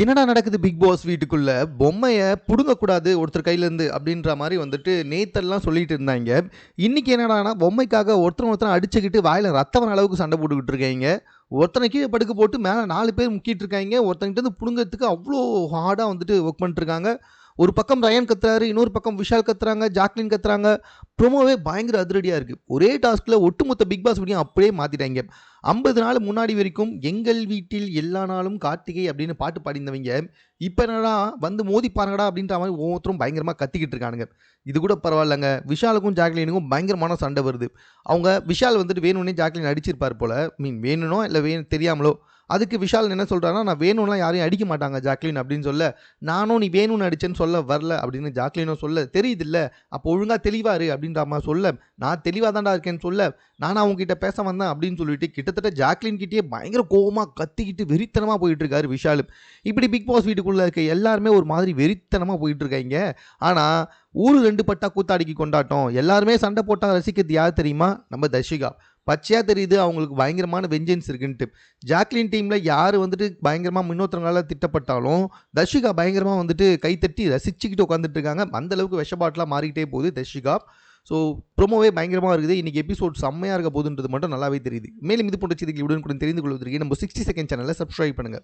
என்னடா நடக்குது big pass வீட்டுக்குள்ள? பொம்மையை புடுங்கக்கூடாது ஒருத்தர் கையிலேருந்து அப்படின்ற மாதிரி வந்துட்டு நேத்தெல்லாம் சொல்லிட்டு இருந்தாங்க. இன்னைக்கு என்னடானா பொம்மைக்காக ஒருத்தர் அடிச்சுக்கிட்டு வாயில ரத்தம் வர அளவுக்கு சண்டை போட்டுக்கிட்டு இருக்காங்க. ஒருத்தனை கீழே படுக்க போட்டு மேலே 4 பேர் முக்கிட்டு இருக்காங்க. ஒருத்தங்கிட்ட இருந்து புடுங்கிறதுக்கு அவ்வளோ ஹார்டாக வந்துட்டு ஒர்க் பண்ணிட்டு இருக்காங்க. ஒரு பக்கம் ரயன் கத்துறாரு, இன்னொரு பக்கம் விஷால் கத்துறாங்க, ஜாக்லின் கத்துறாங்க. ப்ரோமோவே பயங்கர அதிரடியாக இருக்குது. ஒரே டாஸ்கில் ஒட்டுமொத்த பிக் பாஸ் வீடியோ அப்படியே மாற்றிட்டாங்க. 50 நாள் முன்னாடி வரைக்கும் எங்கள் வீட்டில் எல்லா நாளும் கார்த்திகை அப்படின்னு பாட்டு பாடிந்தவங்க இப்போ என்னடா வந்து மோதி பாருங்கடா அப்படின்ற மாதிரி ஒவ்வொருத்தரும் பயங்கரமாக கத்திக்கிட்டு இருக்கானுங்க. இது கூட பரவாயில்லைங்க, விஷாலுக்கும் ஜாக்லினுக்கும் பயங்கரமான சண்டை வருது. அவங்க விஷால் வந்துட்டு வேணும்னே ஜாக்லின் அடிச்சிருப்பார் போல, வேணுனோ இல்லை தெரியாமலோ. அதுக்கு விஷால் என்ன சொல்கிறாருன்னா, நான் வேணும்லாம் யாரையும் அடிக்க மாட்டாங்க ஜாக்லின் அப்படின்னு சொல்ல, நானும் நீ வேணும்னு அடிச்சேன்னு சொல்ல வரல அப்படின்னு ஜாக்லினும் சொல்ல, தெரியுது இல்லை அப்போ ஒழுங்காக தெளிவாரு அப்படின்ற மாதிரி சொல்ல, நான் தெளிவாக தான்டா இருக்கேன்னு சொல்ல, நானும் அவங்ககிட்ட பேச வந்தேன் அப்படின்னு சொல்லிட்டு கிட்டத்தட்ட ஜாக்லின் கிட்டேயே பயங்கர கோவமாக கத்திக்கிட்டு வெறித்தனமாக போயிட்டு இருக்காரு விஷால். இப்படி பிக் பாஸ் வீட்டுக்குள்ளே இருக்க எல்லாருமே ஒரு மாதிரி வெறித்தனமாக போயிட்டு இருக்காங்க. ஆனால் ஊரு 2 பட்டா கூத்தாடிக்கு கொண்டாட்டம். எல்லாருமே சண்டை போட்டால் ரசிக்கிறது யார் தெரியுமா? நம்ம தர்ஷிகா. பச்சையாக தெரியுது அவங்களுக்கு பயங்கரமான வெஞ்சன்ஸ் இருக்குன்ட்டு. ஜாக்லின் டீமில் யார் வந்துட்டு பயங்கரமாக இன்னொருத்தவங்களால திட்டப்பட்டாலும் தர்ஷிகா பயங்கரமாக வந்துட்டு கைத்தட்டி ரசிச்சுக்கிட்டு உட்காந்துட்டு இருக்காங்க. அந்தளவுக்கு விஷபாட்டெலாம் மாறிக்கிட்டே போகுது தர்ஷிகா. ஸோ ப்ரோமோவே பயங்கரமாக இருக்குது. இன்றைக்கி எபிசோட் செம்மையாக இருக்க போகுதுன்றது மட்டும் நல்லாவே தெரியுது. மேலும் இது போன்ற செய்திகள் உடனுக்குடன் தெரிந்து கொள்வதற்கு நம்ம 60 செகண்ட் சேனலை சப்ஸ்கிரைப் பண்ணுங்கள்.